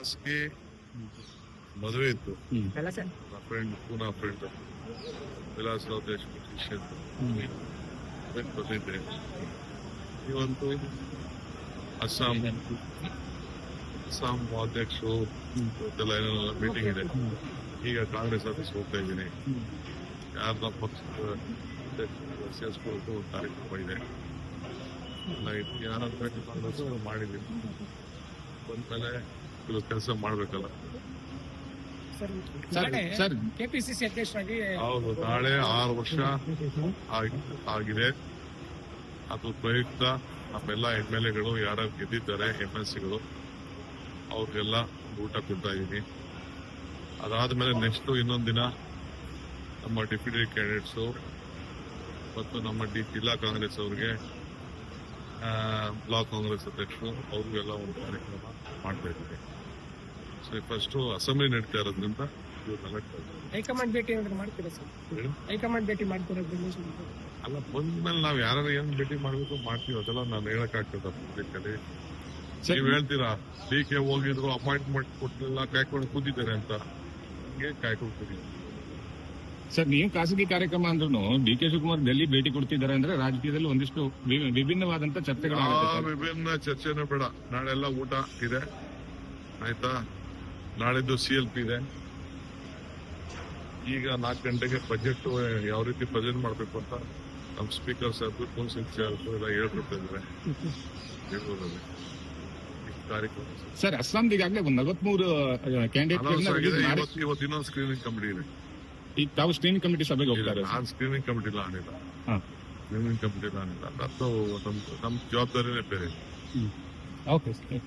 ಗೆ ಮದುವೆ ಇತ್ತು. ಅಲ್ಲ ಸರ್ ನನ್ನ ಫ್ರೆಂಡ್ ಪೂನಾ ಫ್ರೆಂಡ್ ವಿಲಾಸರಾವ್ ದೇಶಮುಖ್ ಶಿಷ್ಯ ಬಂದಿದ್ದೆ. ಇವತ್ತು ಅಸ್ಸಾಂ ಅಧ್ಯಕ್ಷರು ಇವತ್ತೆಲ್ಲ ಏನೋ ಮೀಟಿಂಗ್ ಇದೆ. ಈಗ ಕಾಂಗ್ರೆಸ್ ಆಫೀಸ್ ಹೋಗ್ತಾ ಇದ್ದೀನಿ. ಯಾರನ್ನ ಪಕ್ಷದ ಸೇರಿಸ್ಕೊಳ್ತು ಒಂದು ಕಾರ್ಯಕ್ರಮ ಇದೆ. ಯಾರ ಕಾಂಗ್ರೆಸ್ ಮಾಡಿದ್ದೀನಿ. ಬಂದ್ಮೇಲೆ ಕೆಲವು ಕೆಲಸ ಮಾಡ್ಬೇಕಲ್ಲ. ಸರ್ ಕೆಪಿಸಿಸಿ ಅಧ್ಯಕ್ಷರಾಗಿ ಹೌದು, ನಾಳೆ 6 ವರ್ಷ ಆಗಿದೆ. ಅದು ಪ್ರಯುಕ್ತ ನಮ್ಮೆಲ್ಲ MLAಗಳು ಯಾರು ಗೆದ್ದಿದ್ದಾರೆ MLCಗಳು ಅವ್ರಿಗೆಲ್ಲ ಊಟ ಕೊಡ್ತಾ ಇದ್ದೀನಿ. ಅದಾದ್ಮೇಲೆ ನೆಕ್ಸ್ಟ್ ಇನ್ನೊಂದು ದಿನ ನಮ್ಮ ಡೆಪ್ಯೂಟಿ ಕ್ಯಾಂಡಿಡೇಟ್ಸು ಮತ್ತು ನಮ್ಮ ಜಿಲ್ಲಾ ಕಾಂಗ್ರೆಸ್ ಅವ್ರಿಗೆ ಬ್ಲಾಕ್ ಕಾಂಗ್ರೆಸ್ ಅಧ್ಯಕ್ಷರು ಅವ್ರಿಗೆಲ್ಲ ಒಂದು ಕಾರ್ಯಕ್ರಮ ಮಾಡ್ತಾ ಇದ್ದೀನಿ. ಸೊ ಫಸ್ಟ್ ಅಸೆಂಬ್ಲಿ ನಡೀತಾ ಇರೋದ್ರಿಂದ ಹೈಕಮಾಂಡ್ ಭೇಟಿ ಮಾಡ್ತೀರಾ ಸರ್? ಹೈಕಮಾಂಡ್ ಭೇಟಿ ಮಾಡ್ತೀರಾ? ಅಲ್ಲ, ಬಂದ್ಮೇಲೆ ನಾವ್ ಯಾರು ಏನ್ ಭೇಟಿ ಮಾಡ್ಬೇಕು ಮಾಡ್ತೀವಿ. ಅದೆಲ್ಲ ನಾನು ಹೇಳಕ್ಕಾಗ್ತದ ಪಬ್ಲಿಕಲ್ಲಿ? ನೀವ್ ಹೇಳ್ತೀರಾ DK ಹೋಗಿದ್ರು, ಅಪಾಯಿಂಟ್ಮೆಂಟ್ ಕೊಟ್ಟಿಲ್ಲ, ಕಾಯ್ಕೊಂಡು ಕೂತಿದ್ದಾರೆ ಅಂತ. ಹಂಗೆ ಕಾಯ್ಕೊಂಡು ಕೂತಿದ್ದಾರೆ ಸರ್. ನೀವು ಖಾಸಗಿ ಕಾರ್ಯಕ್ರಮ ಅಂದ್ರೂ DK ಶಿವಕುಮಾರ್ ಡೆಲ್ಲಿ ಭೇಟಿ ಕೊಡ್ತಿದ್ದಾರೆ ಅಂದ್ರೆ ರಾಜಕೀಯದಲ್ಲಿ ಒಂದಿಷ್ಟು ವಿಭಿನ್ನವಾದಂತ ಚರ್ಚೆಗಳು. ವಿಭಿನ್ನ ಚರ್ಚೆನೂ ಬೇಡ. ನಾಳೆಲ್ಲ ಊಟ ಇದೆ, ಆಯ್ತಾ? ನಾಳೆದ್ದು CLP ಇದೆ. ಈಗ 4 ಗಂಟೆಗೆ ಬಜೆಟ್ ಯಾವ ರೀತಿ ಪ್ರೆಸೆಂಟ್ ಮಾಡಬೇಕು ಅಂತ ನಮ್ಮ ಸ್ಪೀಕರ್ ಸಾಹೇಬ್ ಕೌನ್ಸಿಲ್ ಎಲ್ಲ ಹೇಳ್ಕೊಡ್ತಿದ್ದಾರೆ ಬೆಂಗಳೂರಲ್ಲಿ ಕಾರ್ಯಕ್ರಮ. ಸರ್, ಅಸ್ಸಾಂಗೆ ಈಗಾಗಲೇ 43 ಕ್ಯಾಂಡಿಡೇಟ್. ಇವತ್ತು ಇನ್ನೊಂದು ಸ್ಕ್ರೀನಿಂಗ್ ಕಮಿಟಿ ಇದೆ. ಈಗ ತಾವು ಸ್ಕ್ರೀನಿಂಗ್ ಕಮಿಟಿ ಸಭೆಗೆ ಹೋಗ್ತಾರೆ? ನಾನು ಸ್ಕ್ರೀನಿಂಗ್ ಕಮಿಟಿ ಆನಿಲ್ಲ. ಸ್ಕ್ರೀನಿಂಗ್ ಕಮಿಟಿ ಆನಿಲ್ಲ. ಅದು ನಮ್ಮ ಜವಾಬ್ದಾರಿನೇ ಬೇರೆ. Okay sir.